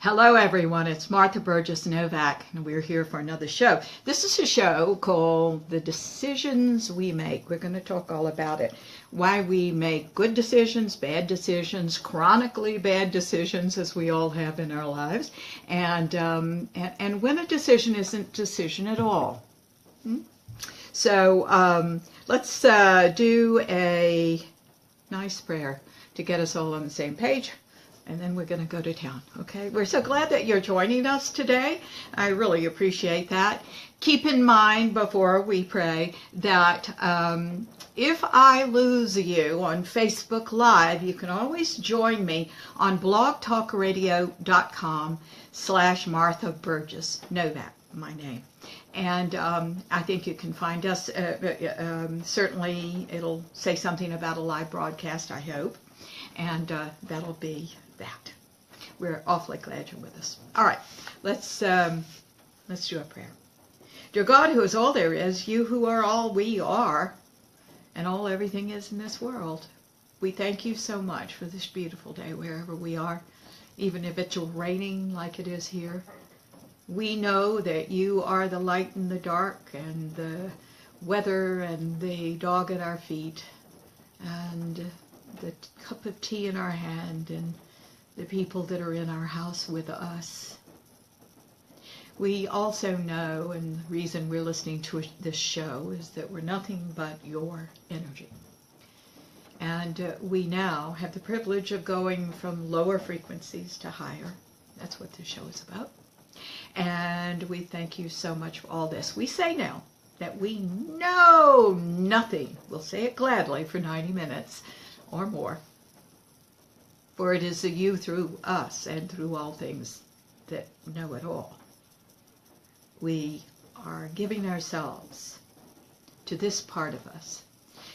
Hello everyone, it's Martha Burgess Novak, and we're here for another show. This is a show called The Decisions We Make. We're going to talk all about it. Why we make good decisions, bad decisions, chronically bad decisions, as we all have in our lives, and when a decision isn't a decision at all. So let's do a nice prayer to get us all on the same page. And then we're going to go to town, okay? We're so glad that you're joining us today. I really appreciate that. Keep in mind before we pray that if I lose you on Facebook Live, you can always join me on blogtalkradio.com/Martha Burgess Novak, my name. And I think you can find us, certainly it'll say something about a live broadcast, I hope. And that'll be that. We're awfully glad you're with us. All right, let's do a prayer. Dear God, who is all there is, you who are all we are, and all everything is in this world, we thank you so much for this beautiful day wherever we are, even if it's raining like it is here. We know that you are the light in the dark, and the weather, and the dog at our feet, and the cup of tea in our hand, and the people that are in our house with us. We also know, and the reason we're listening to this show is that we're nothing but your energy. And we now have the privilege of going from lower frequencies to higher. That's what this show is about. And we thank you so much for all this. We say now that we know nothing. We'll say it gladly for 90 minutes. Or more, for it is you through us and through all things that know it all. We are giving ourselves to this part of us,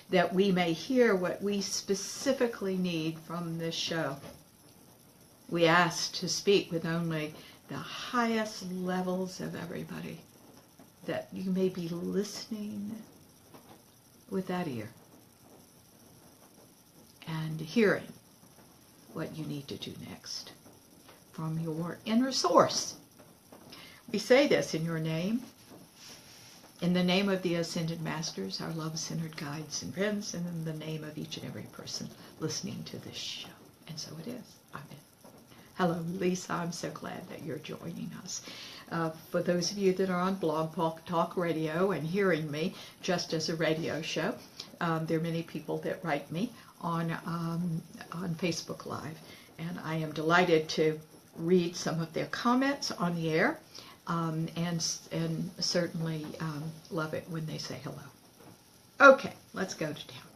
that we may hear what we specifically need from this show. We ask to speak with only the highest levels of everybody, that you may be listening with that ear and hearing what you need to do next from your inner source. We say this in your name, in the name of the Ascended Masters, our love-centered guides and friends, and in the name of each and every person listening to this show. And so it is. Amen. Hello, Lisa. I'm so glad that you're joining us. For those of you that are on Blog Talk Radio and hearing me just as a radio show, there are many people that write me on Facebook Live, and I am delighted to read some of their comments on the air, and certainly love it when they say hello. Okay, let's go to town.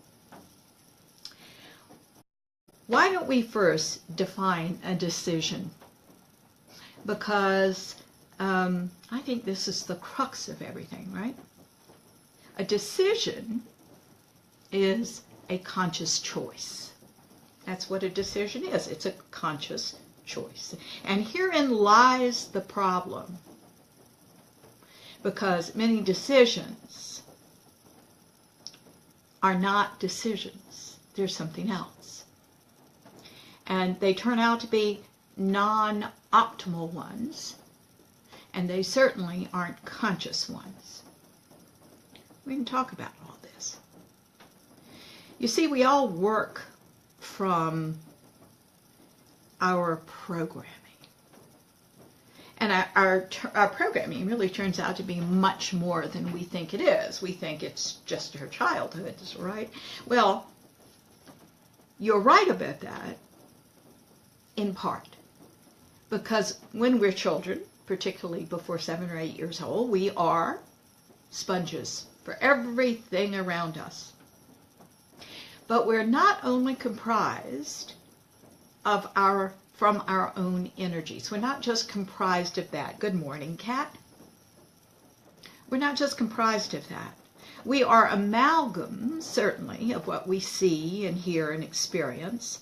Why don't we first define a decision? Because I think this is the crux of everything, right? A decision is a conscious choice. That's what a decision is. It's a conscious choice. And herein lies the problem, because many decisions are not decisions. They're something else. And they turn out to be non-optimal ones, and they certainly aren't conscious ones. We can talk about all this. You see, we all work from our programming. And our programming really turns out to be much more than we think it is. We think it's just our childhood, right? Well, you're right about that in part. Because when we're children, particularly before 7 or 8 years old, we are sponges for everything around us. But we're not only comprised of from our own energies. We're not just comprised of that. Good morning, Kat. We're not just comprised of that. We are amalgams, certainly, of what we see and hear and experience,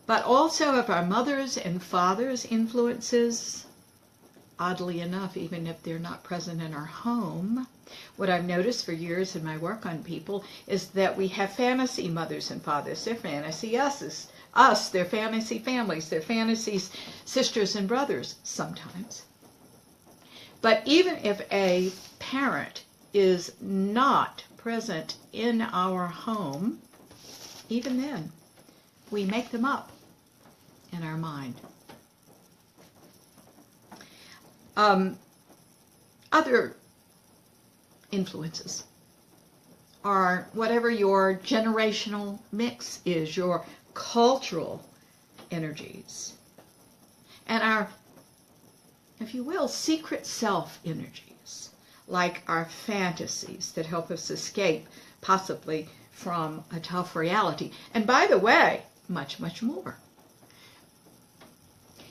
but also of our mothers' and fathers' influences, oddly enough, even if they're not present in our home. What I've noticed for years in my work on people is that we have fantasy mothers and fathers. Their fantasy us us, their fantasy families, their fantasy sisters and brothers sometimes. But even if a parent is not present in our home, even then, we make them up in our mind. Other influences are whatever your generational mix is, your cultural energies, and our, if you will, secret self energies, like our fantasies that help us escape possibly from a tough reality. And by the way, much, much more.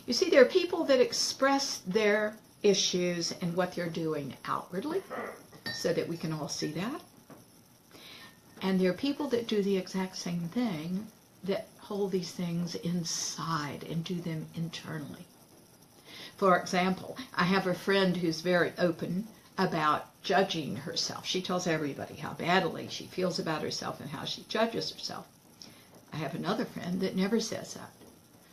You see, there are people that express their issues and what they're doing outwardly so that we can all see that. And there are people that do the exact same thing, that hold these things inside and do them internally. For example, I have a friend who's very open about judging herself. She tells everybody how badly she feels about herself and how she judges herself. I have another friend that never says that,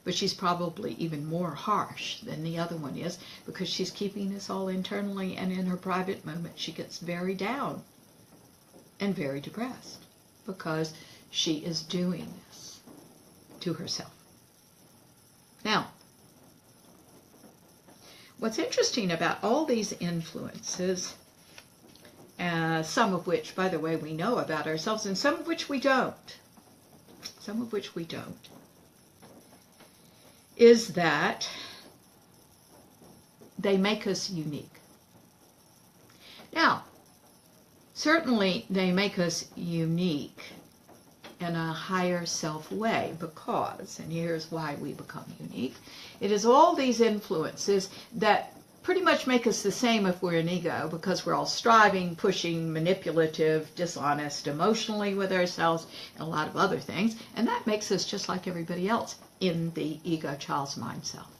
but she's probably even more harsh than the other one is, because she's keeping this all internally, and in her private moment she gets very down and very depressed because she is doing this to herself. Now, what's interesting about all these influences, some of which, by the way, we know about ourselves, and some of which we don't, is that they make us unique. Now, certainly they make us unique in a higher self way, because, and here's why we become unique, it is all these influences that pretty much make us the same if we're an ego, because we're all striving, pushing, manipulative, dishonest emotionally with ourselves, and a lot of other things, and that makes us just like everybody else in the ego child's mind self.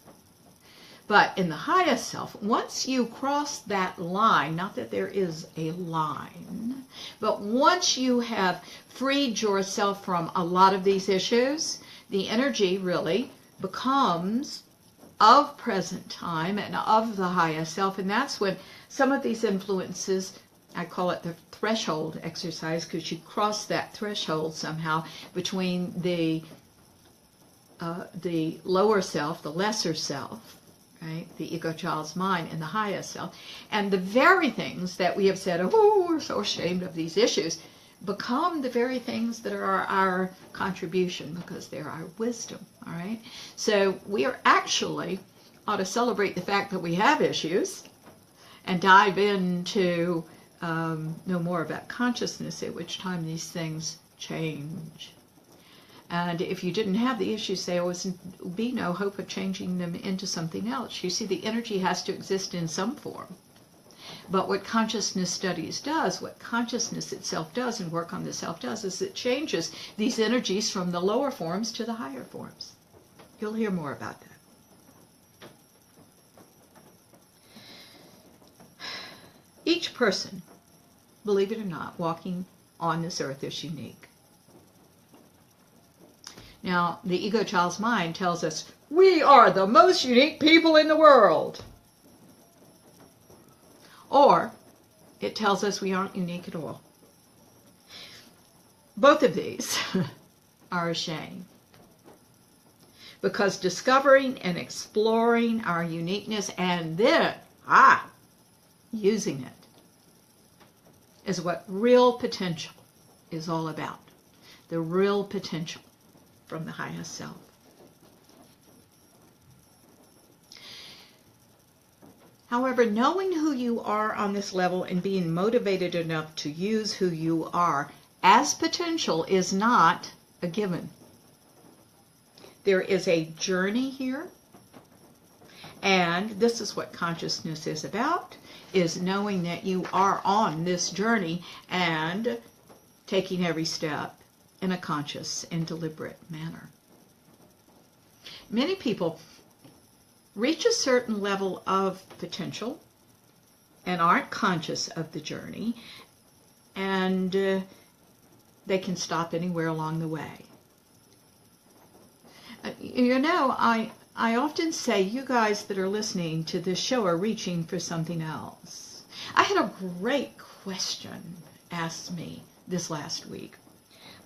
But in the highest self, once you cross that line, not that there is a line, but once you have freed yourself from a lot of these issues, the energy really becomes of present time and of the highest self. And that's when some of these influences, I call it the threshold exercise, because you cross that threshold somehow between the lower self, the lesser self, right, the ego child's mind, and the highest self. And the very things that we have said, oh, we're so ashamed of these issues, become the very things that are our contribution, because they're our wisdom, all right? So we are actually ought to celebrate the fact that we have issues and dive into know more about consciousness, at which time these things change. And if you didn't have the issues, there would be no hope of changing them into something else. You see, the energy has to exist in some form. But what consciousness studies does, what consciousness itself does, and work on the self does, is it changes these energies from the lower forms to the higher forms. You'll hear more about that. Each person, believe it or not, walking on this earth is unique. Now, the ego child's mind tells us, we are the most unique people in the world. Or it tells us we aren't unique at all. Both of these are a shame, because discovering and exploring our uniqueness and then using it is what real potential is all about. The real potential from the highest self. However, knowing who you are on this level and being motivated enough to use who you are as potential is not a given. There is a journey here, and this is what consciousness is about, is knowing that you are on this journey and taking every step in a conscious and deliberate manner. Many people reach a certain level of potential and aren't conscious of the journey, and they can stop anywhere along the way. You know, I often say you guys that are listening to this show are reaching for something else. I had a great question asked me this last week.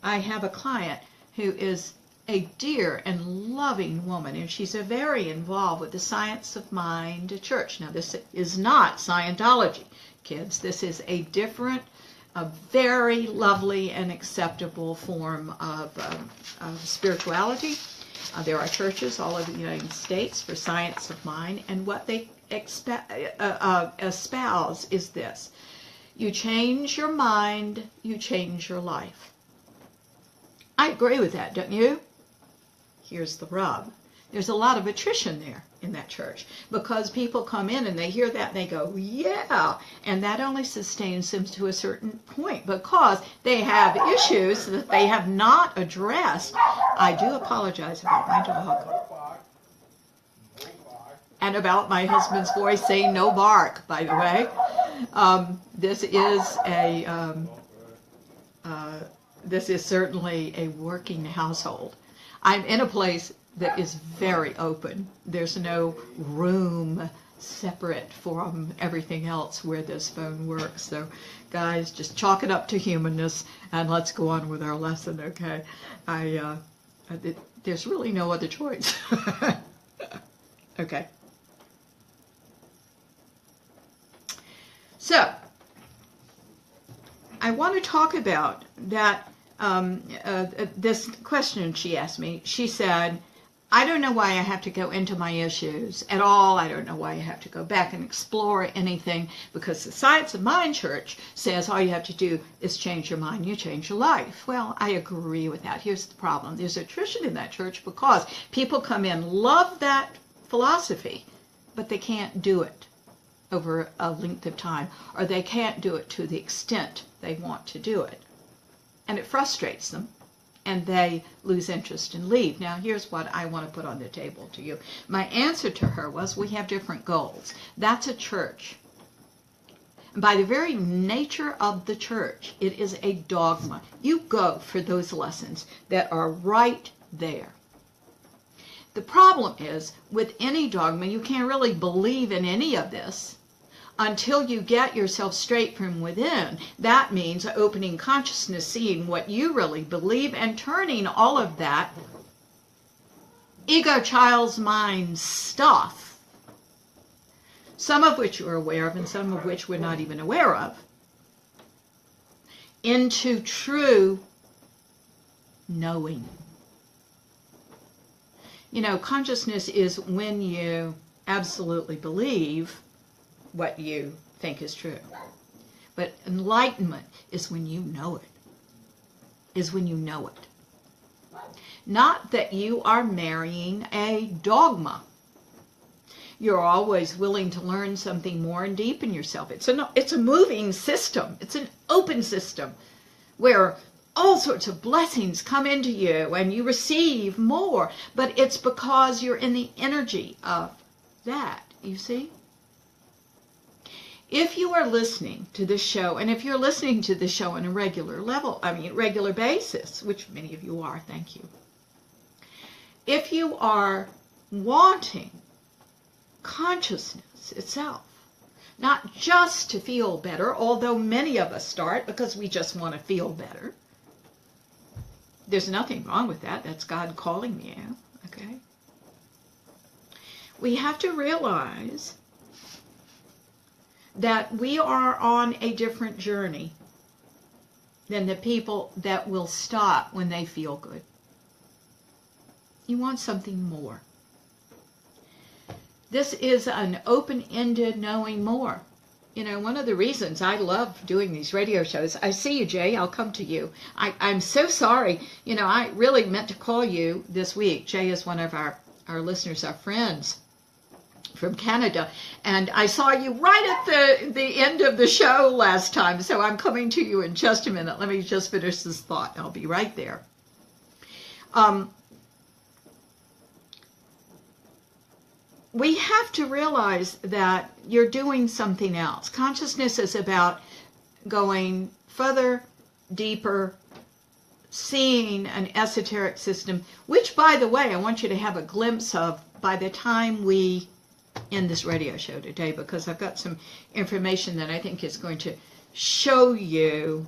I have a client who is a dear and loving woman, and she's very involved with the Science of Mind church. Now, this is not Scientology, kids. This is a different, a very lovely and acceptable form of spirituality. There are churches all over the United States for Science of Mind, and what they espouse is this. You change your mind, you change your life. I agree with that, don't you? Here's the rub. There's a lot of attrition there in that church because people come in and they hear that and they go, yeah, and that only sustains them to a certain point because they have issues that they have not addressed. I do apologize about my dog and about my husband's voice saying no bark, by the way. This is certainly a working household. I'm in a place that is very open. There's no room separate from everything else where this phone works. So, guys, just chalk it up to humanness and let's go on with our lesson, okay? There's really no other choice. Okay. So, I want to talk about that. This question she asked me. She said, I don't know why I have to go into my issues at all. I don't know why I have to go back and explore anything because the Science of Mind Church says all you have to do is change your mind, you change your life. Well, I agree with that. Here's the problem. There's attrition in that church because people come in, love that philosophy, but they can't do it over a length of time, or they can't do it to the extent they want to do it. And it frustrates them, and they lose interest and leave. Now, here's what I want to put on the table to you. My answer to her was, we have different goals. That's a church. And by the very nature of the church, it is a dogma. You go for those lessons that are right there. The problem is, with any dogma, you can't really believe in any of this until you get yourself straight from within. That means opening consciousness, seeing what you really believe, and turning all of that ego child's mind stuff, some of which you're aware of and some of which we're not even aware of, into true knowing. You know, consciousness is when you absolutely believe what you think is true. But enlightenment is when you know it. Is when you know it. Not that you are marrying a dogma. You're always willing to learn something more and deepen yourself. It's a moving system. It's an open system where all sorts of blessings come into you and you receive more. But it's because you're in the energy of that, you see? If you are listening to this show, and if you're listening to this show on a regular basis, which many of you are, thank you. If you are wanting consciousness itself, not just to feel better, although many of us start because we just want to feel better. There's nothing wrong with that. That's God calling you, okay? We have to realize that we are on a different journey than the people that will stop when they feel good. You want something more. This is an open-ended knowing more. You know, one of the reasons I love doing these radio shows, I see you, Jay, I'll come to you. I'm so sorry. You know, I really meant to call you this week. Jay is one of our listeners, our friends from Canada, and I saw you right at the end of the show last time, so I'm coming to you in just a minute. Let me just finish this thought. I'll be right there. We have to realize that you're doing something else. Consciousness is about going further, deeper, seeing an esoteric system, which, by the way, I want you to have a glimpse of by the time we end this radio show today, because I've got some information that I think is going to show you,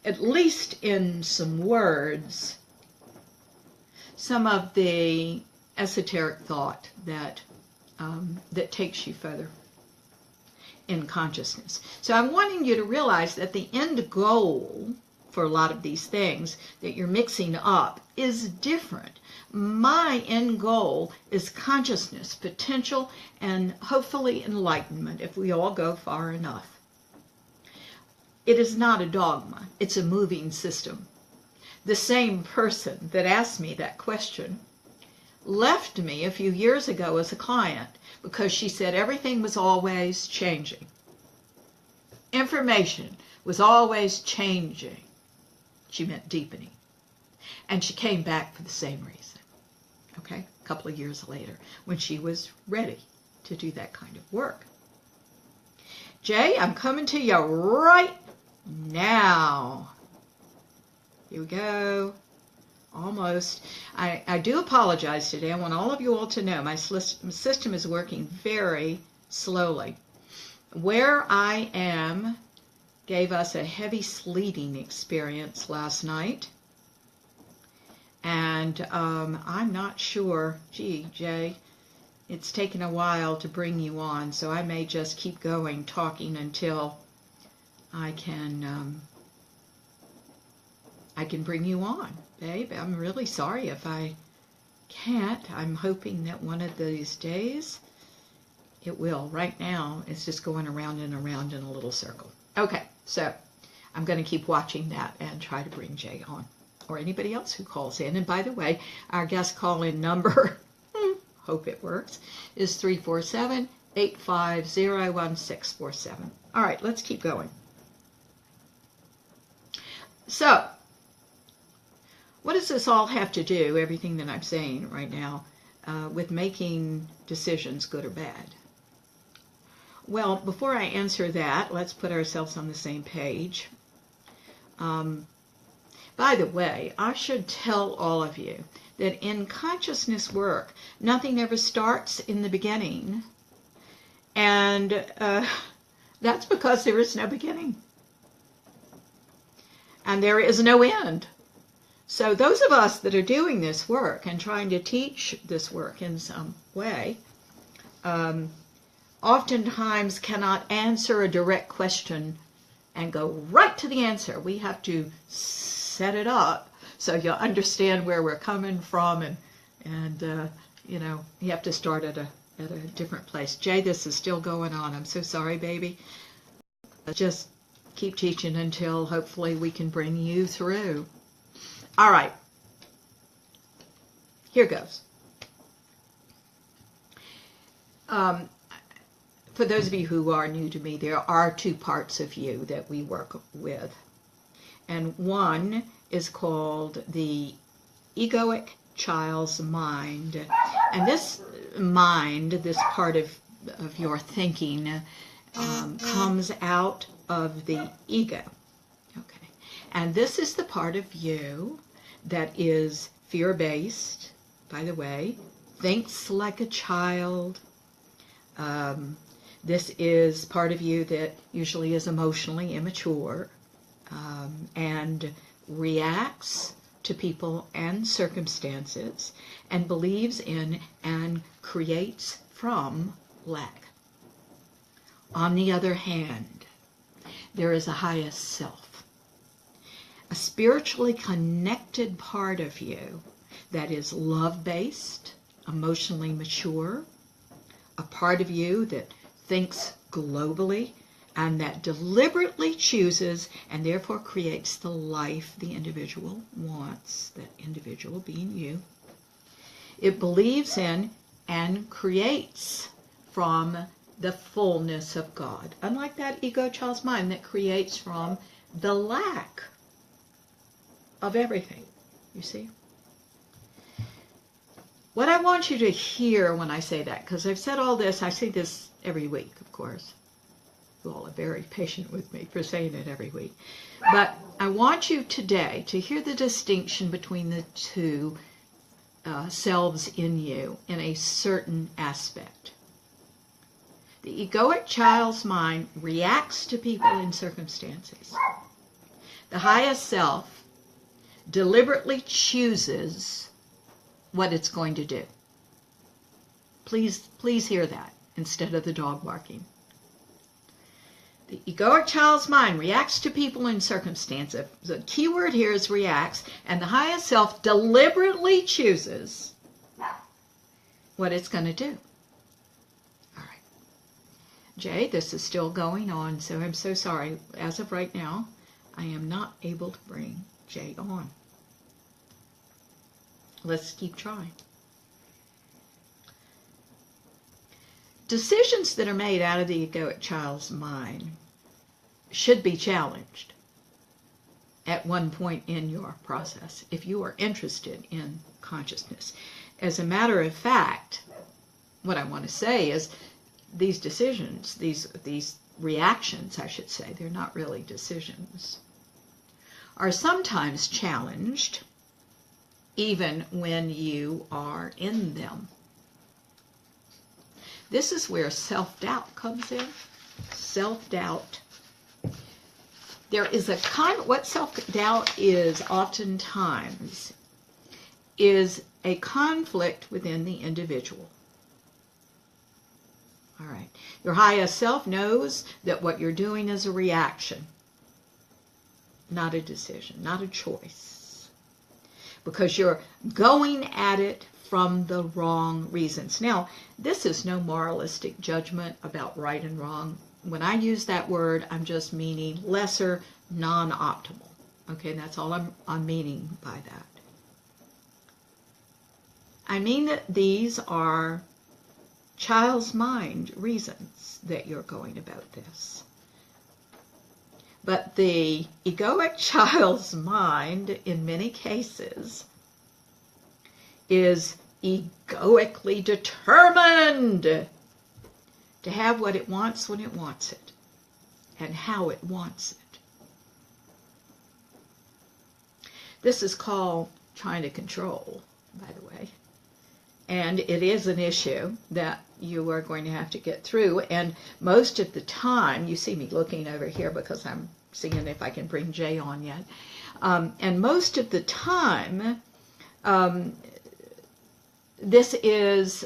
at least in some words, some of the esoteric thought that that takes you further in consciousness. So I'm wanting you to realize that the end goal for a lot of these things that you're mixing up is different. My end goal is consciousness, potential, and hopefully enlightenment if we all go far enough. It is not a dogma. It's a moving system. The same person that asked me that question left me a few years ago as a client because she said everything was always changing. Information was always changing. She meant deepening. And she came back for the same reason. Okay? A couple of years later, when she was ready to do that kind of work. Jay, I'm coming to you right now. Here we go. Almost. I do apologize today. I want all of you all to know my system is working very slowly. Where I am gave us a heavy sleeting experience last night. And I'm not sure. Gee, Jay, it's taken a while to bring you on, so I may just keep going, talking until I can bring you on, babe. I'm really sorry if I can't. I'm hoping that one of these days it will. Right now, it's just going around and around in a little circle. Okay, so I'm going to keep watching that and try to bring Jay on, or anybody else who calls in. And by the way, our guest call-in number, hope it works, is 347-850-1647. All right, let's keep going. So, what does this all have to do, everything that I'm saying right now, with making decisions, good or bad? Well, before I answer that, let's put ourselves on the same page. By the way, I should tell all of you that in consciousness work, nothing ever starts in the beginning, and that's because there is no beginning. And there is no end. So those of us that are doing this work and trying to teach this work in some way, oftentimes cannot answer a direct question and go right to the answer. We have to set it up so you'll understand where we're coming from, and you know, you have to start at a different place. Jay, this is still going on. I'm so sorry, baby. Just keep teaching until hopefully we can bring you through. All right. Here goes. For those of you who are new to me, there are two parts of you that we work with. And one is called the egoic child's mind. And this mind, this part of your thinking, comes out of the ego. Okay. And this is the part of you that is fear-based, by the way, thinks like a child. This is part of you that usually is emotionally immature and reacts to people and circumstances and believes in and creates from lack. On the other hand, there is a highest self, a spiritually connected part of you that is love-based, emotionally mature, a part of you that thinks globally and that deliberately chooses and therefore creates the life the individual wants, that individual being you. It believes in and creates from the fullness of God, unlike that ego child's mind that creates from the lack of everything, you see? What I want you to hear when I say that, because I've said all this, I say this every week, of course. You all are very patient with me for saying it every week. But I want you today to hear the distinction between the two selves in you in a certain aspect. The egoic child's mind reacts to people and circumstances. The highest self deliberately chooses what it's going to do. Please hear that instead of the dog barking. The egoic child's mind reacts to people and circumstances. The key word here is reacts, and the highest self deliberately chooses what it's going to do. All right. Jay, this is still going on, so I'm so sorry. As of right now, I am not able to bring Jay on. Let's keep trying. Decisions that are made out of the egoic child's mind should be challenged at one point in your process if you are interested in consciousness. As a matter of fact, what I want to say is these decisions, these reactions, I should say, they're not really decisions, are sometimes challenged even when you are in them. This is where self-doubt comes in. Self-doubt. There is a what self-doubt is oftentimes is a conflict within the individual. All right. Your highest self knows that what you're doing is a reaction, not a decision, not a choice, because you're going at it from the wrong reasons. Now, this is no moralistic judgment about right and wrong. When I use that word, I'm just meaning lesser, non-optimal. Okay, that's all I'm meaning by that. I mean that these are child's mind reasons that you're going about this. But the egoic child's mind, in many cases, is egoically determined to have what it wants when it wants it and how it wants it. This is called trying to control, by the way. And it is an issue that you are going to have to get through. And most of the time, you see me looking over here because I'm seeing if I can bring Jay on yet. And most of the time, this is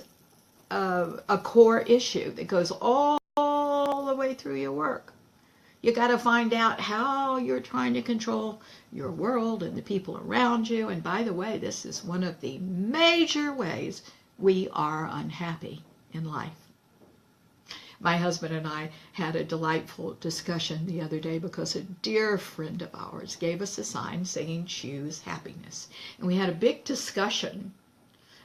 a core issue that goes all the way through your work. You got to find out how you're trying to control your world and the people around you. And by the way, this is one of the major ways we are unhappy in life. My husband and I had a delightful discussion the other day because a dear friend of ours gave us a sign saying, "Choose happiness." And we had a big discussion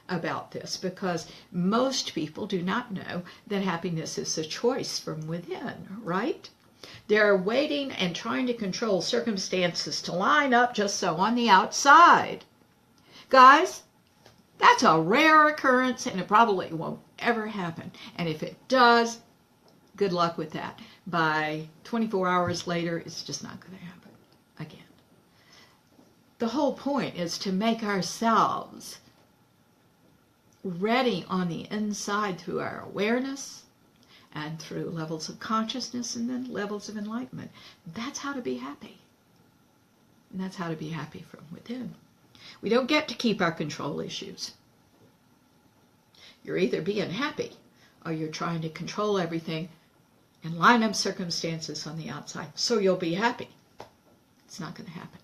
about this because most people do not know that happiness is a choice from within, right? They're waiting and trying to control circumstances to line up just so on the outside. Guys, that's a rare occurrence and it probably won't ever happen. And if it does, good luck with that. By 24 hours later, it's just not going to happen again. The whole point is to make ourselves ready on the inside through our awareness and through levels of consciousness and then levels of enlightenment. That's how to be happy. And that's how to be happy from within. We don't get to keep our control issues. You're either being happy or you're trying to control everything and line up circumstances on the outside so you'll be happy. It's not going to happen.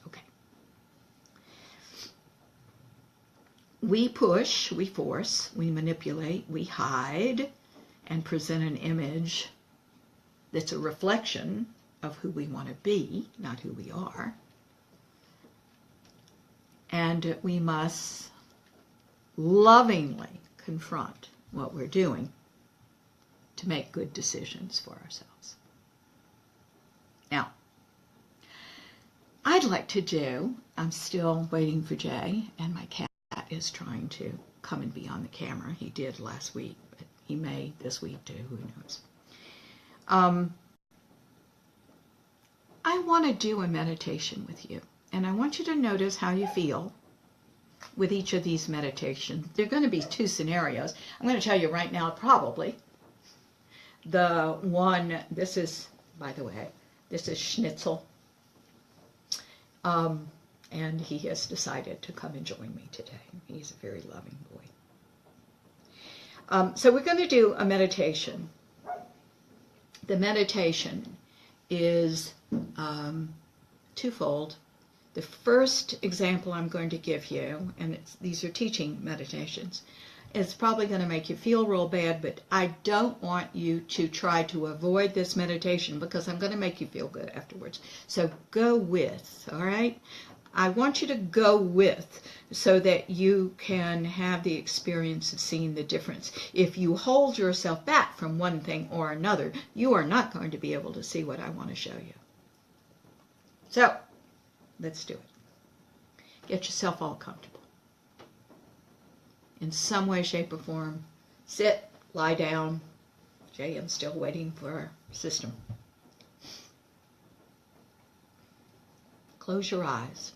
Okay. We push, we force, we manipulate, we hide, and present an image that's a reflection of who we want to be, not who we are. And we must lovingly confront what we're doing to make good decisions for ourselves. Now, I'd like to do, I'm still waiting for Jay, and my cat is trying to come and be on the camera. He did last week, but he may this week too, who knows. I want to do a meditation with you, and I want you to notice how you feel with each of these meditations. There are going to be two scenarios. I'm going to tell you right now, probably. The one, this is, by the way, this is Schnitzel. And he has decided to come and join me today. He's a very loving boy. So we're going to do a meditation. The meditation is twofold. The first example I'm going to give you, and these are teaching meditations, it's probably going to make you feel real bad, but I don't want you to try to avoid this meditation because I'm going to make you feel good afterwards. So go with, all right? I want you to go with so that you can have the experience of seeing the difference. If you hold yourself back from one thing or another, you are not going to be able to see what I want to show you. So, let's do it. Get yourself all comfortable. In some way, shape, or form. Sit, lie down. Jay, I'm still waiting for our system. Close your eyes.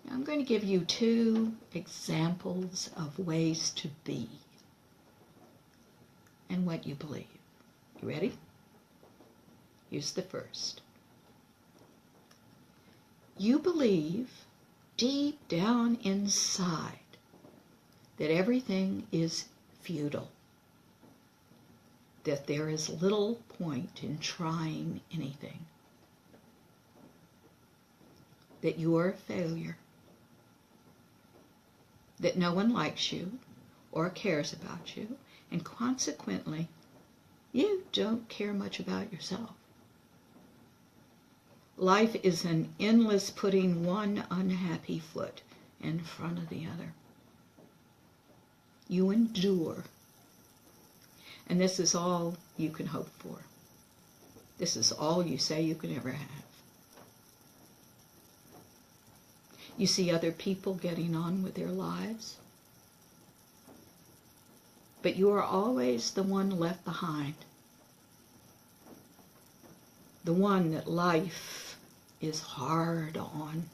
Now, I'm going to give you two examples of ways to be and what you believe. You ready? Here's the first. You believe deep down inside that everything is futile, that there is little point in trying anything, that you are a failure, that no one likes you or cares about you, and consequently, you don't care much about yourself. Life is an endless putting one unhappy foot in front of the other. You endure. And this is all you can hope for. This is all you say you can ever have. You see other people getting on with their lives, but you are always the one left behind. The one that life is hard on.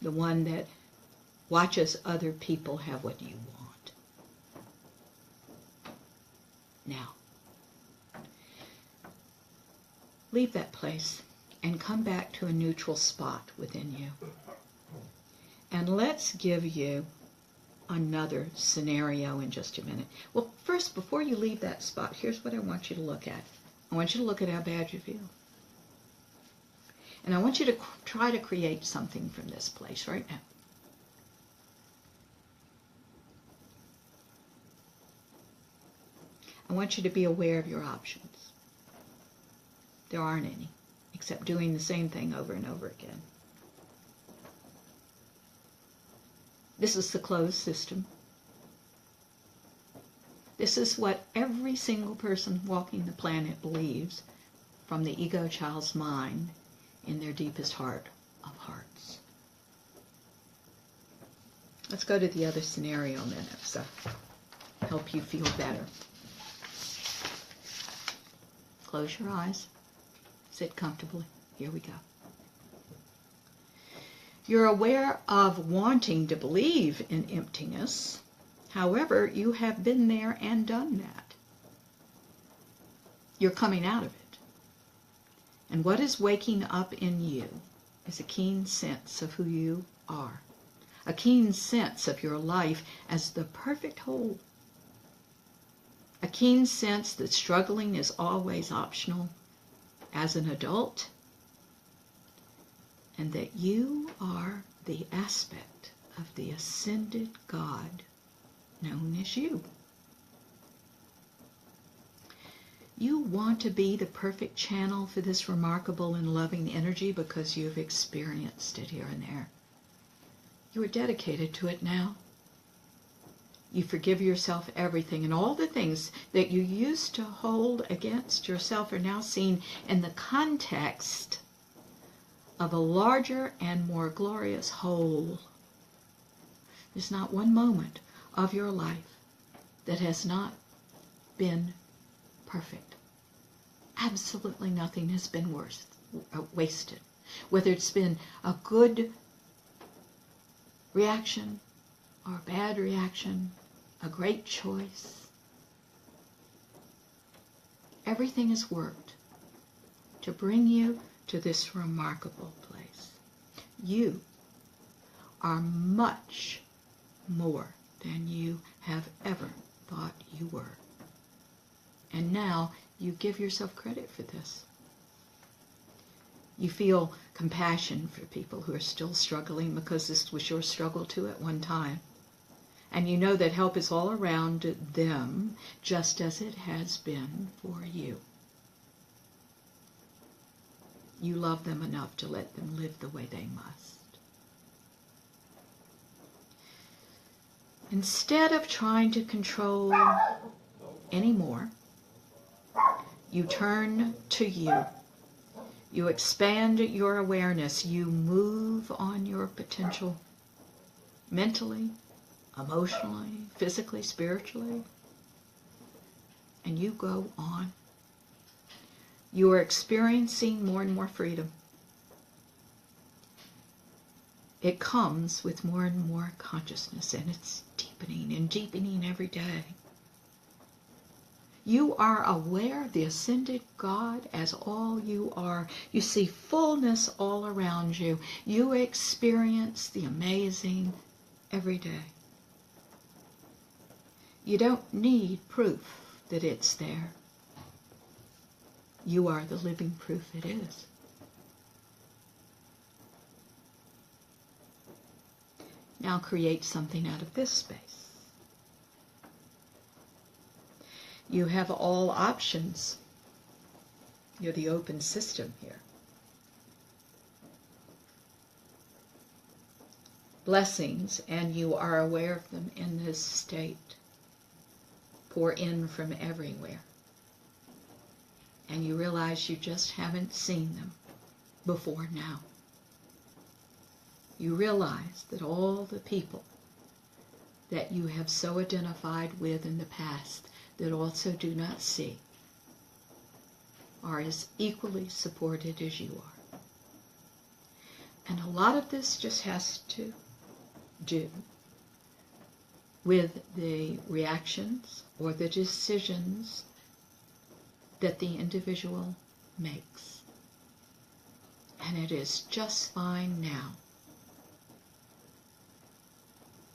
The one that watches other people have what you want. Now, leave that place and come back to a neutral spot within you. And let's give you another scenario in just a minute. Well, first, before you leave that spot, here's what I want you to look at. I want you to look at how bad you feel. And I want you to try to create something from this place right now. I want you to be aware of your options. There aren't any, except doing the same thing over and over again. This is the closed system. This is what every single person walking the planet believes from the ego child's mind in their deepest heart of hearts. Let's go to the other scenario a minute, so help you feel better. Close your eyes. Sit comfortably. Here we go. You're aware of wanting to believe in emptiness. However, you have been there and done that. You're coming out of it. And what is waking up in you is a keen sense of who you are. A keen sense of your life as the perfect whole. A keen sense that struggling is always optional as an adult. And that you are the aspect of the ascended God known as you. You want to be the perfect channel for this remarkable and loving energy because you've experienced it here and there. You are dedicated to it now. You forgive yourself everything, and all the things that you used to hold against yourself are now seen in the context of a larger and more glorious whole. There's not one moment of your life that has not been perfect. Absolutely nothing has been wasted. Whether it's been a good reaction or a bad reaction, a great choice, everything has worked to bring you to this remarkable place. You are much more than you have ever thought you were. And now you give yourself credit for this. You feel compassion for people who are still struggling because this was your struggle too at one time. And you know that help is all around them, just as it has been for you. You love them enough to let them live the way they must. Instead of trying to control anymore, you turn to you. You expand your awareness. You move on your potential mentally, emotionally, physically, spiritually, and you go on. You are experiencing more and more freedom. It comes with more and more consciousness, and it's deepening and deepening every day. You are aware of the ascended God as all you are. You see fullness all around you. You experience the amazing every day. You don't need proof that it's there. You are the living proof it is. Now create something out of this space. You have all options. You're the open system here. Blessings, and you are aware of them in this state, pour in from everywhere. And you realize you just haven't seen them before now. You realize that all the people that you have so identified with in the past that also do not see are as equally supported as you are. And a lot of this just has to do with the reactions or the decisions that the individual makes. And it is just fine now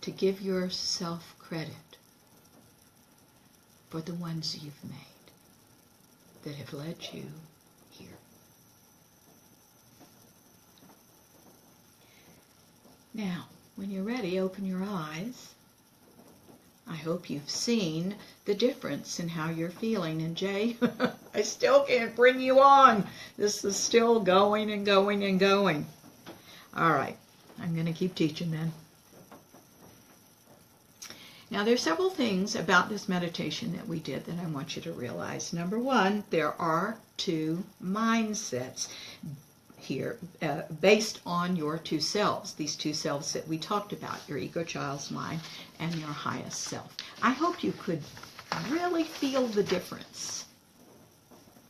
to give yourself credit for the ones you've made that have led you here. Now, when you're ready, open your eyes. I hope you've seen the difference in how you're feeling. And Jay, I still can't bring you on. This is still going and going and going. All right, I'm going to keep teaching then. Now, there are several things about this meditation that we did that I want you to realize. Number one, there are two mindsets here based on your two selves, these two selves that we talked about, your ego child's mind and your highest self. I hope you could really feel the difference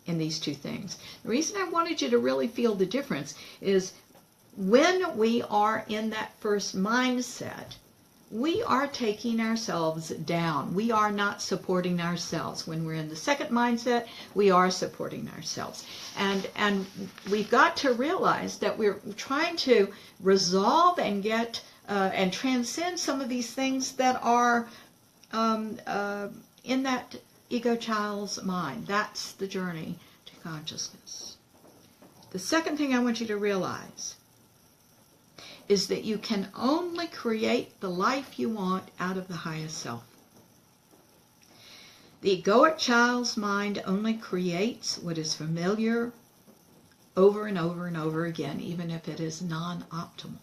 in these two things. The reason I wanted you to really feel the difference is when we are in that first mindset, we are taking ourselves down. We are not supporting ourselves. When we're in the second mindset, we are supporting ourselves. And we've got to realize that we're trying to resolve and get and transcend some of these things that are in that ego child's mind. That's the journey to consciousness. The second thing I want you to realize is that you can only create the life you want out of the highest self. The egoic child's mind only creates what is familiar over and over and over again, even if it is non-optimal.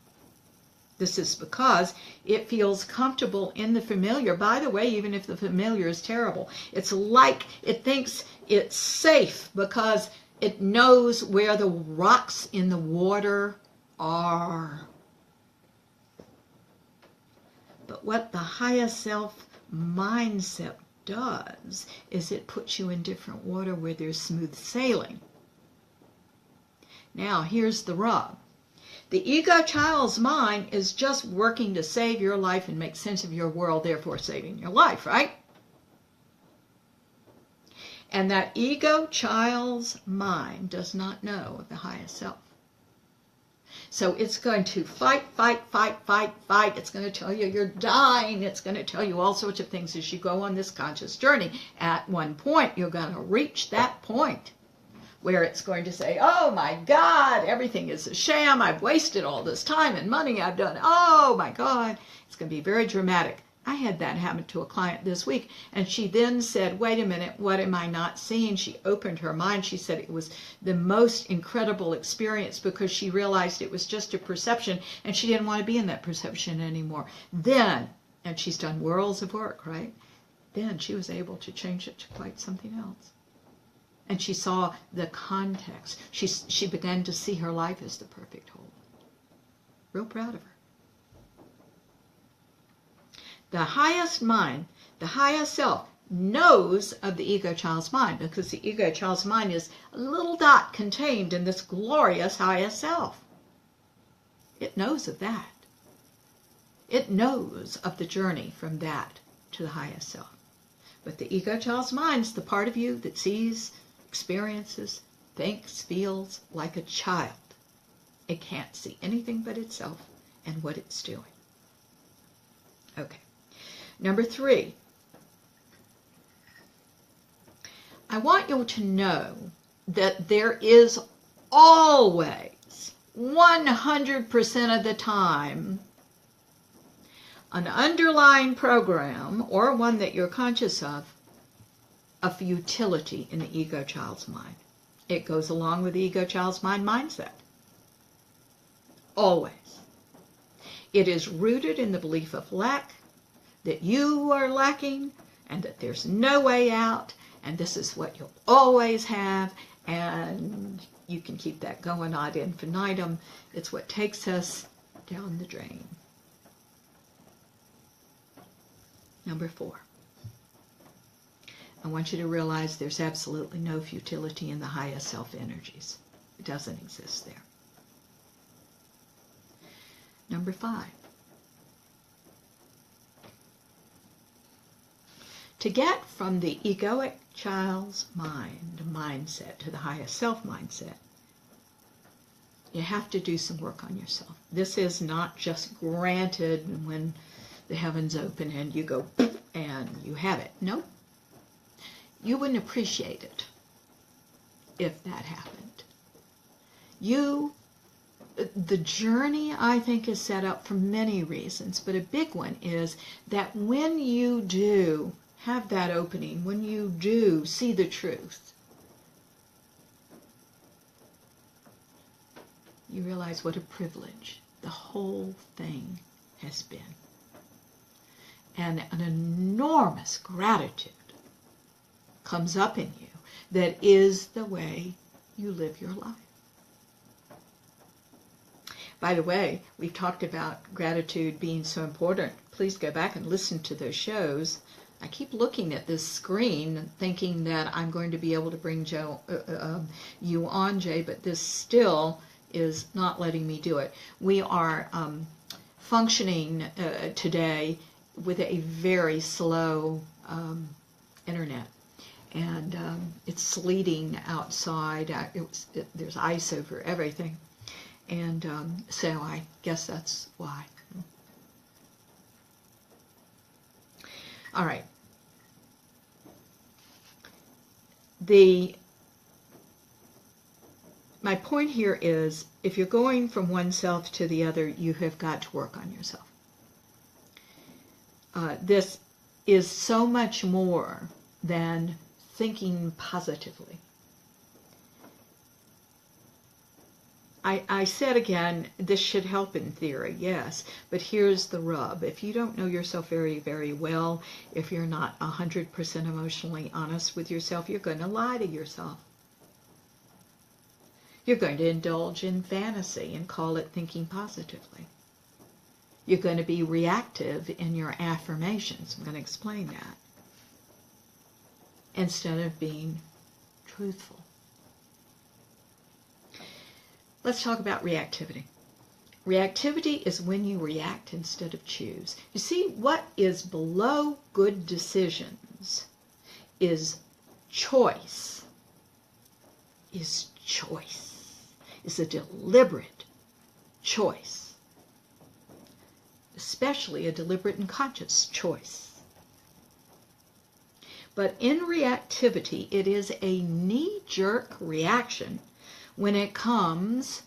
This is because it feels comfortable in the familiar. By the way, even if the familiar is terrible, it's like it thinks it's safe because it knows where the rocks in the water are. But what the highest self mindset does is it puts you in different water where there's smooth sailing. Now, here's the rub. The ego child's mind is just working to save your life and make sense of your world, therefore saving your life, right? And that ego child's mind does not know of the highest self. So it's going to fight. It's going to tell you you're dying. It's going to tell you all sorts of things as you go on this conscious journey. At one point, you're going to reach that point where it's going to say, oh my God, everything is a sham. I've wasted all this time and money I've done. Oh my God. It's going to be very dramatic. I had that happen to a client this week, and she then said, wait a minute, what am I not seeing? She opened her mind. She said it was the most incredible experience because she realized it was just a perception, and she didn't want to be in that perception anymore. Then, and she's done worlds of work, right? Then she was able to change it to quite something else. And she saw the context. She began to see her life as the perfect whole. Real proud of her. The highest mind, the highest self, knows of the ego child's mind because the ego child's mind is a little dot contained in this glorious highest self. It knows of that. It knows of the journey from that to the highest self. But the ego child's mind is the part of you that sees, experiences, thinks, feels like a child. It can't see anything but itself and what it's doing. Okay. Number 3, I want you to know that there is always, 100% of the time, an underlying program, or one that you're conscious of futility in the ego child's mind. It goes along with the ego child's mind mindset. Always. It is rooted in the belief of lack, that you are lacking, and that there's no way out, and this is what you'll always have, and you can keep that going ad infinitum. It's what takes us down the drain. Number 4. I want you to realize there's absolutely no futility in the highest self energies. It doesn't exist there. Number 5. To get from the egoic child's mindset to the highest self mindset, you have to do some work on yourself. This is not just granted when the heavens open and you go and you have it. No. You wouldn't appreciate it if that happened. The journey, I think, is set up for many reasons, but a big one is that when you do have that opening, when you do see the truth, you realize what a privilege the whole thing has been. And an enormous gratitude comes up in you that is the way you live your life. By the way, we've talked about gratitude being so important. Please go back and listen to those shows. I keep looking at this screen thinking that I'm going to be able to bring you on, Jay, but this still is not letting me do it. We are functioning today with a very slow internet, and it's sleeting outside. There's ice over everything, and so I guess that's why. All right. My point here is, if you're going from one self to the other, you have got to work on yourself. This is so much more than thinking positively. I said again, this should help in theory, yes, but here's the rub. If you don't know yourself very, very well, if you're not 100% emotionally honest with yourself, you're going to lie to yourself. You're going to indulge in fantasy and call it thinking positively. You're going to be reactive in your affirmations. I'm going to explain that. instead of being truthful. Let's talk about reactivity. Reactivity is when you react instead of choose. You see, what is below good decisions is choice. Is a deliberate choice, especially a deliberate and conscious choice. But in reactivity, it is a knee-jerk reaction when it comes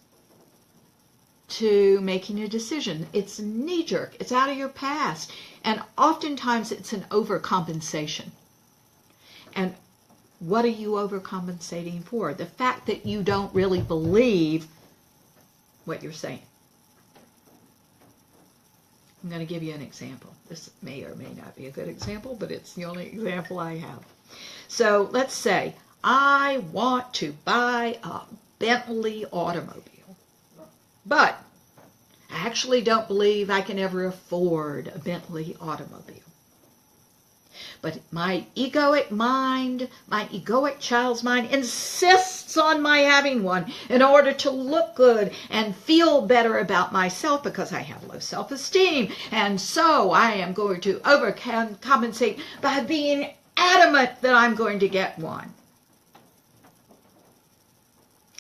to making a decision. It's knee-jerk. It's out of your past. And oftentimes it's an overcompensation. And what are you overcompensating for? The fact that you don't really believe what you're saying. I'm going to give you an example. This may or may not be a good example, but it's the only example I have. So let's say I want to buy a Bentley automobile, but I actually don't believe I can ever afford a Bentley automobile. But my egoic mind, my egoic child's mind insists on my having one in order to look good and feel better about myself because I have low self-esteem. And so I am going to overcompensate by being adamant that I'm going to get one.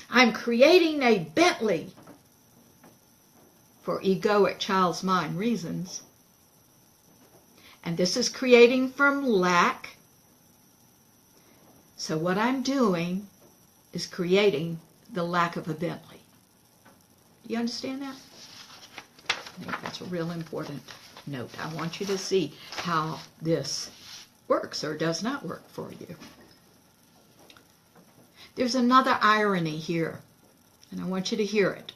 I'm creating a Bentley for egoic child's mind reasons. And this is creating from lack. So what I'm doing is creating the lack of a Bentley. Do you understand that? I think that's a real important note. I want you to see how this works or does not work for you. There's another irony here, and I want you to hear it.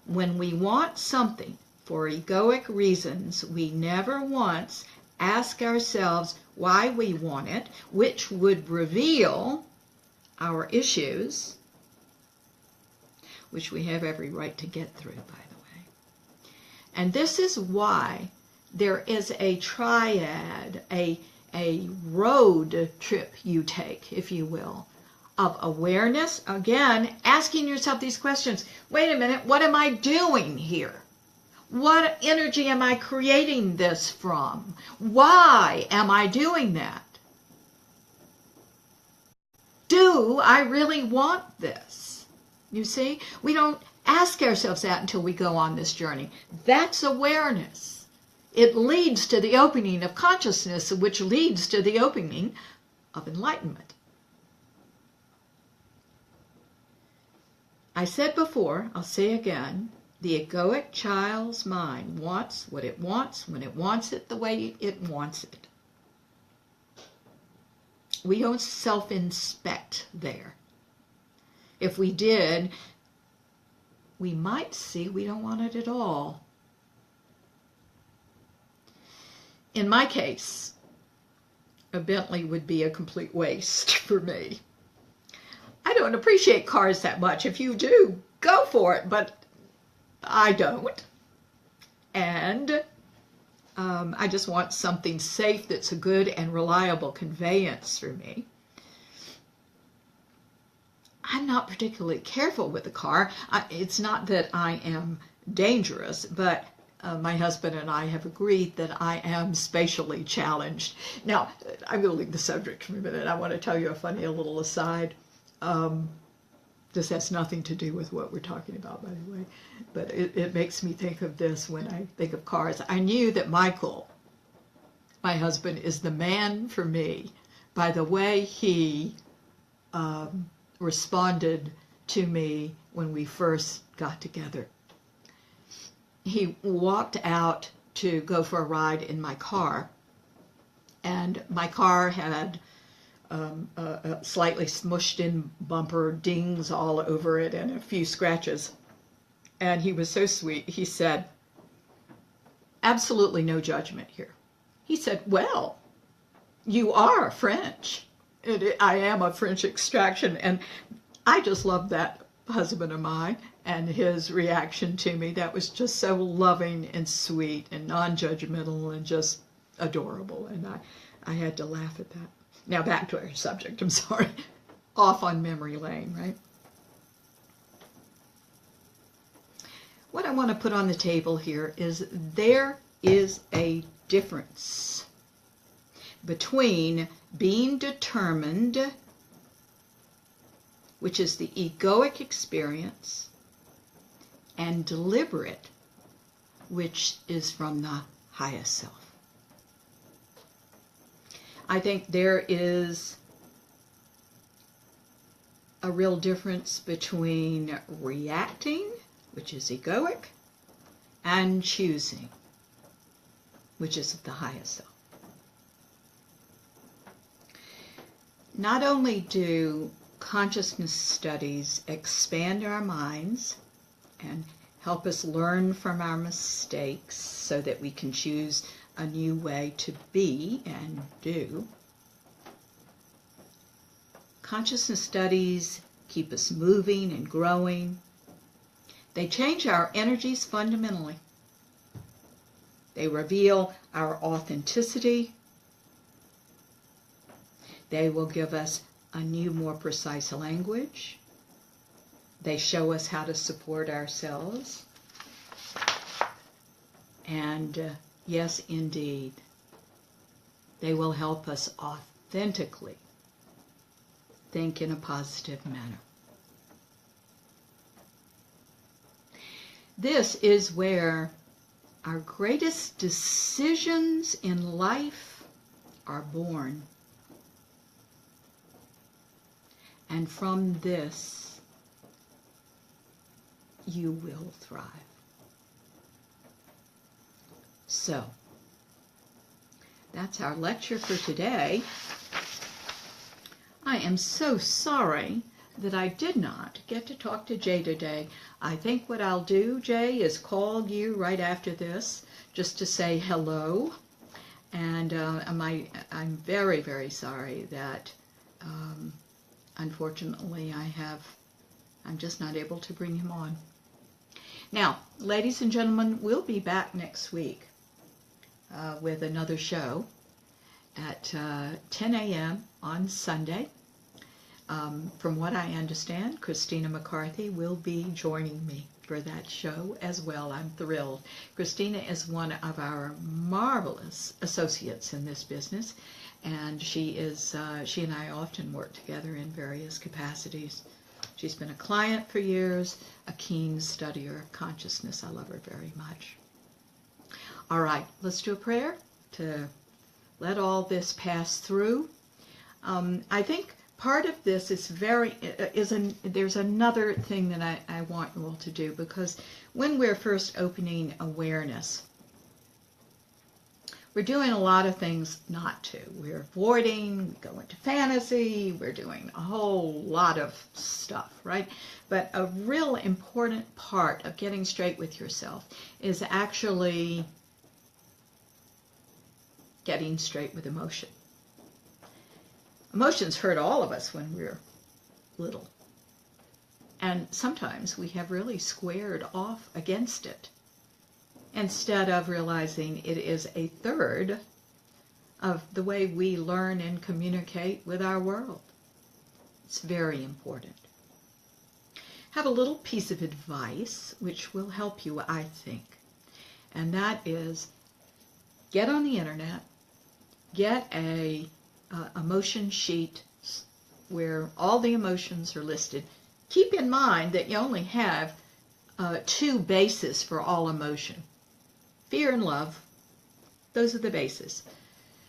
When we want something for egoic reasons, we never once ask ourselves why we want it, which would reveal our issues, which we have every right to get through, by the way. And this is why there is a triad, a road trip you take, if you will, of awareness. Again, asking yourself these questions. Wait a minute, what am I doing here? What energy am I creating this from? Why am I doing that? Do I really want this? You see, we don't ask ourselves that until we go on this journey. That's awareness. It leads to the opening of consciousness, which leads to the opening of enlightenment. I said before, I'll say again, the egoic child's mind wants what it wants when it wants it the way it wants it. We don't self-inspect there. If we did, we might see we don't want it at all. In my case, a Bentley would be a complete waste for me. I don't appreciate cars that much. If you do, go for it, but I don't. And I just want something safe that's a good and reliable conveyance for me. I'm not particularly careful with the car. It's not that I am dangerous, but my husband and I have agreed that I am spatially challenged. Now, I'm going to leave the subject for a minute. I want to tell you a funny little aside. This has nothing to do with what we're talking about, by the way, but it makes me think of this when I think of cars. I knew that Michael, my husband, is the man for me by the way he responded to me when we first got together. He walked out to go for a ride in my car, and my car had slightly smushed in bumper, dings all over it, and a few scratches. And he was so sweet. He said, absolutely no judgment here. He said, well, you are French. I am of French extraction. And I just loved that husband of mine and his reaction to me. That was just so loving and sweet and non-judgmental and just adorable. And I had to laugh at that. Now back to our subject, I'm sorry. Off on memory lane, right? What I want to put on the table here is there is a difference between being determined, which is the egoic experience, and deliberate, which is from the highest self. I think there is a real difference between reacting, which is egoic, and choosing, which is the highest self. Not only do consciousness studies expand our minds and help us learn from our mistakes so that we can choose a new way to be and do, consciousness studies keep us moving and growing. They change our energies fundamentally. They reveal our authenticity. They will give us a new, more precise language. They show us how to support ourselves. And yes, indeed, they will help us authentically think in a positive manner. This is where our greatest decisions in life are born. And from this, you will thrive. So, that's our lecture for today. I am so sorry that I did not get to talk to Jay today. I think what I'll do, Jay, is call you right after this just to say hello. And I'm very, very sorry that unfortunately I'm just not able to bring him on. Now, ladies and gentlemen, we'll be back next week with another show at 10 a.m. on Sunday. From what I understand, Christina McCarthy will be joining me for that show as well. I'm thrilled. Christina is one of our marvelous associates in this business, and she and I often work together in various capacities. She's been a client for years, a keen studier of consciousness. I love her very much. All right, let's do a prayer to let all this pass through. I think part of this is there's another thing that I want you all to do, because when we're first opening awareness, we're doing a lot of things not to. We're avoiding, we go into fantasy, we're doing a whole lot of stuff, right? But a real important part of getting straight with yourself is actually getting straight with emotion. Emotions hurt all of us when we're little. And sometimes we have really squared off against it, instead of realizing it is a third of the way we learn and communicate with our world. It's very important. Have a little piece of advice which will help you, I think. And that is, get on the internet, get a emotion sheet where all the emotions are listed. Keep in mind that you only have two bases for all emotion. Fear and love. Those are the bases.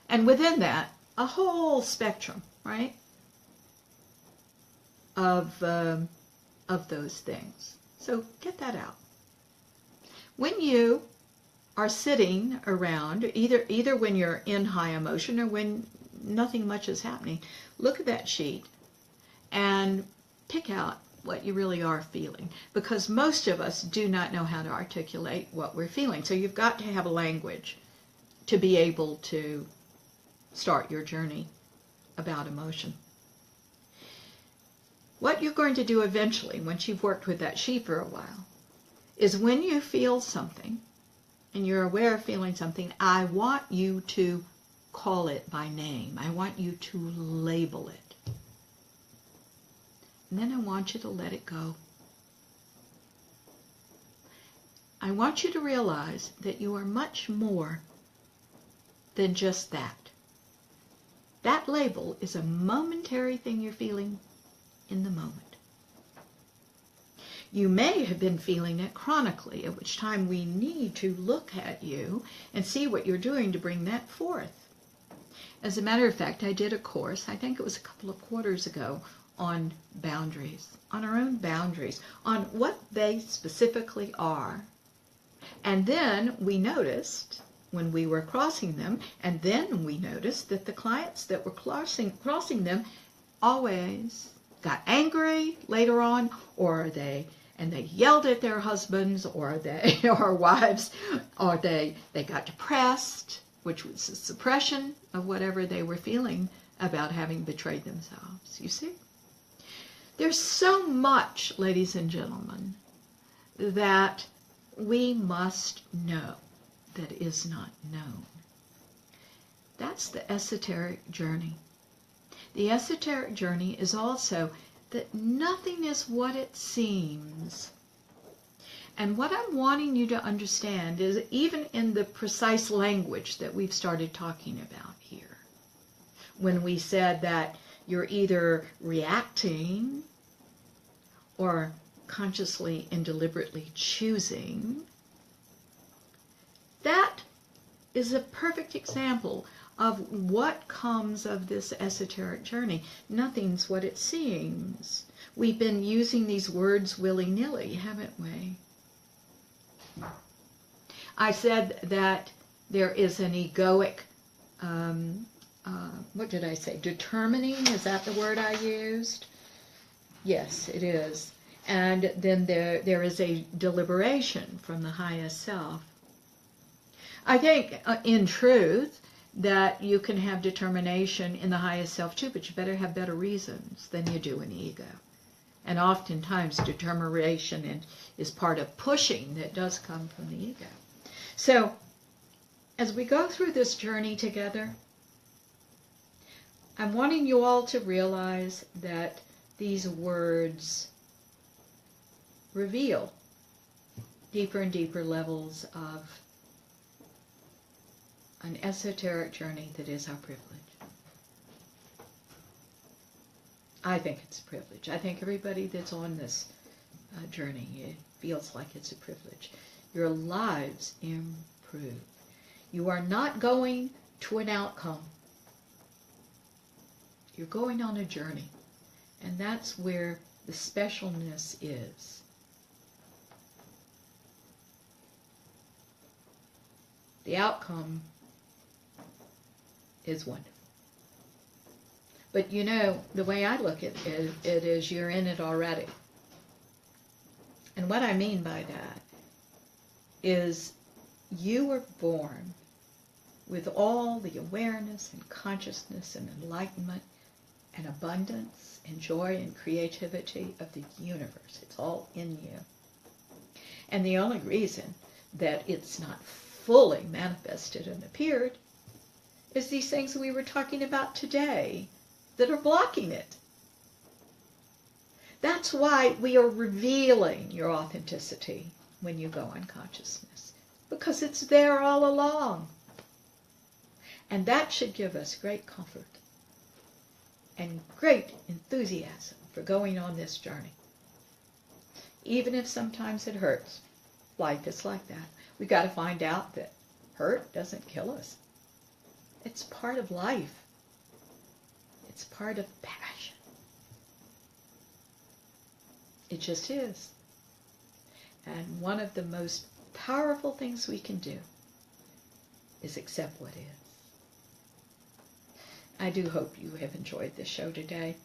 And within that, a whole spectrum, right, of those things. So get that out. When you are sitting around, either when you're in high emotion or when nothing much is happening, look at that sheet and pick out what you really are feeling, because most of us do not know how to articulate what we're feeling. So you've got to have a language to be able to start your journey about emotion. What you're going to do eventually, once you've worked with that sheet for a while, is when you feel something and you're aware of feeling something, I want you to call it by name. I want you to label it. And then I want you to let it go. I want you to realize that you are much more than just that. That label is a momentary thing you're feeling in the moment. You may have been feeling it chronically, at which time we need to look at you and see what you're doing to bring that forth. As a matter of fact, I did a course, I think it was a couple of quarters ago, on boundaries, on our own boundaries, on what they specifically are. And then we noticed when we were crossing them, and then we noticed that the clients that were crossing them always got angry later on, or they yelled at their husbands or wives, or they got depressed, which was a suppression of whatever they were feeling about having betrayed themselves. You see? There's so much, ladies and gentlemen, that we must know that is not known. That's the esoteric journey. The esoteric journey is also that nothing is what it seems. And what I'm wanting you to understand is, even in the precise language that we've started talking about here, when we said that you're either reacting or consciously and deliberately choosing, that is a perfect example of what comes of this esoteric journey. Nothing's what it seems. We've been using these words willy-nilly, haven't we? I said that there is an egoic, what did I say? Determining, is that the word I used? Yes, it is. And then there is a deliberation from the highest self. I think, in truth, that you can have determination in the highest self too, but you better have better reasons than you do in ego. And oftentimes determination is part of pushing that does come from the ego. So, as we go through this journey together, I'm wanting you all to realize that these words reveal deeper and deeper levels of an esoteric journey that is our privilege. I think it's a privilege. I think everybody that's on this journey, it feels like it's a privilege. Your lives improve. You are not going to an outcome. You're going on a journey. And that's where the specialness is. The outcome is wonderful. But you know, the way I look at it is you're in it already. And what I mean by that is you were born with all the awareness and consciousness and enlightenment and abundance and joy and creativity of the universe. It's all in you. And the only reason that it's not fully manifested and appeared is these things we were talking about today that are blocking it. That's why we are revealing your authenticity when you go on consciousness, because it's there all along. And that should give us great comfort and great enthusiasm for going on this journey. Even if sometimes it hurts. Life is like that. We got to find out that hurt doesn't kill us. It's part of life. It's part of passion. It just is. And one of the most powerful things we can do is accept what is. I do hope you have enjoyed this show today.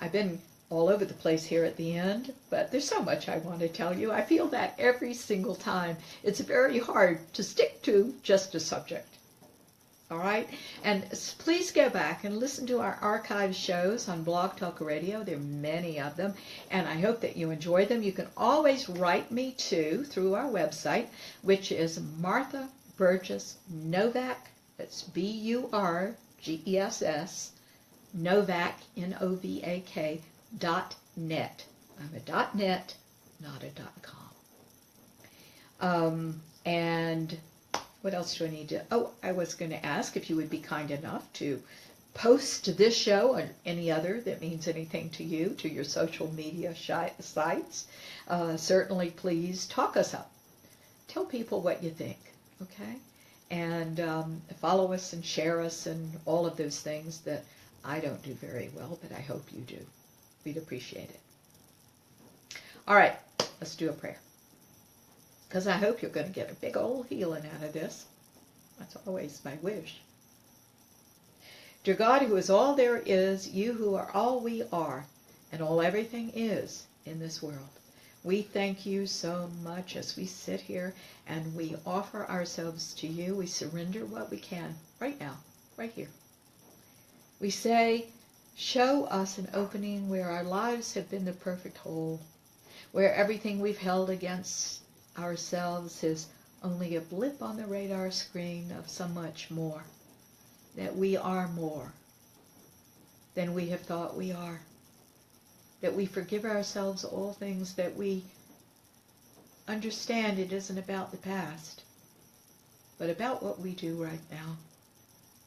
I've been all over the place here at the end, but there's so much I want to tell you. I feel that every single time. It's very hard to stick to just a subject. All right? And please go back and listen to our archive shows on Blog Talk Radio. There are many of them, and I hope that you enjoy them. You can always write me, too, through our website, which is Martha Burgess Novak It's BURGESS, Novak, NOVAK, .net. I'm a .net, not a .com. And what else do I need to... Oh, I was going to ask if you would be kind enough to post this show and any other that means anything to you, to your social media sites. Certainly, please talk us up. Tell people what you think, okay? And follow us and share us and all of those things that I don't do very well, but I hope you do. We'd appreciate it. All right, let's do a prayer. Because I hope you're going to get a big old healing out of this. That's always my wish. Dear God, who is all there is, you who are all we are, and all everything is in this world, we thank you so much as we sit here and we offer ourselves to you. We surrender what we can right now, right here. We say, show us an opening where our lives have been the perfect whole, where everything we've held against ourselves is only a blip on the radar screen of so much more, that we are more than we have thought we are, that we forgive ourselves all things that we understand it isn't about the past, but about what we do right now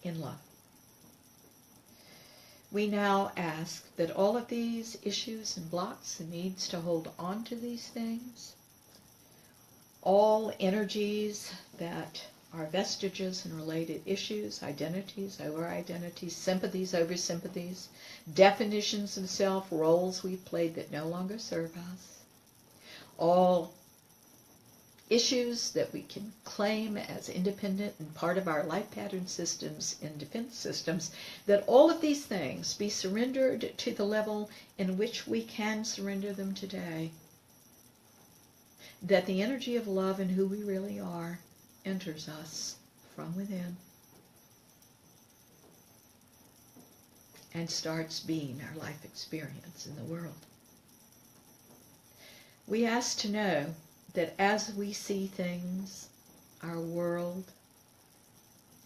in love. We now ask that all of these issues and blocks and needs to hold on to these things, all energies that are vestiges and related issues, identities over identities, sympathies over sympathies, definitions of self, roles we've played that no longer serve us, all issues that we can claim as independent and part of our life pattern systems and defense systems, that all of these things be surrendered to the level in which we can surrender them today, that the energy of love and who we really are enters us from within and starts being our life experience in the world. We ask to know that as we see things, our world,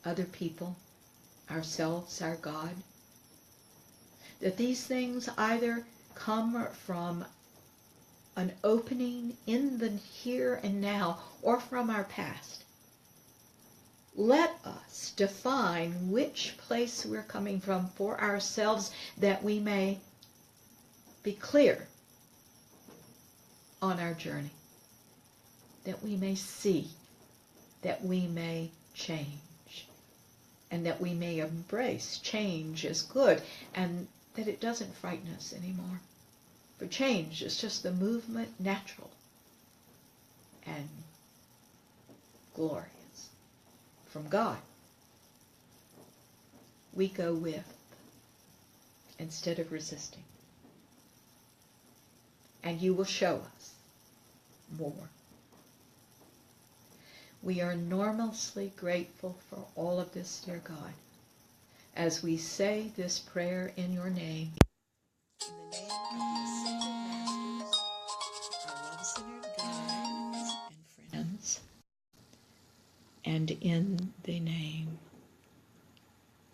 other people, ourselves, our God, that these things either come from an opening in the here and now or from our past. Let us define which place we're coming from for ourselves, that we may be clear on our journey, that we may see, that we may change, and that we may embrace change as good, and that it doesn't frighten us anymore. For change is just the movement natural and glorious from God. We go with instead of resisting. And you will show us more. We are enormously grateful for all of this, dear God, as we say this prayer in your name. In the name of the ascended masters, our love-centered guides and friends, and in the name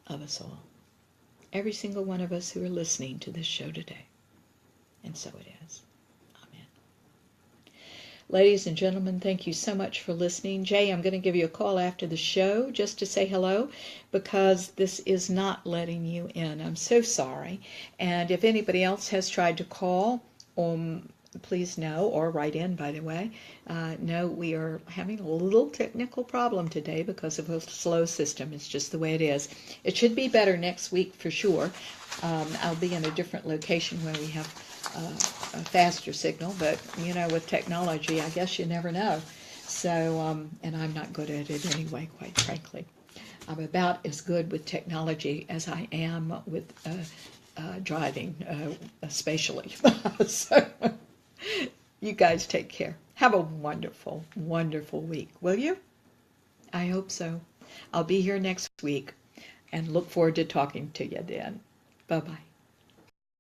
of us all. Every single one of us who are listening to this show today. And so it is. Amen. Ladies and gentlemen, thank you so much for listening. Jay, I'm going to give you a call after the show just to say hello, because this is not letting you in. I'm so sorry. And if anybody else has tried to call, please know, or write in, by the way. No, we are having a little technical problem today because of a slow system. It's just the way it is. It should be better next week for sure. I'll be in a different location where we have a faster signal, but you know, with technology, I guess you never know. So, and I'm not good at it anyway, quite frankly. I'm about as good with technology as I am with driving spatially. So, you guys take care. Have a wonderful, wonderful week, will you? I hope so. I'll be here next week and look forward to talking to you then. Bye-bye.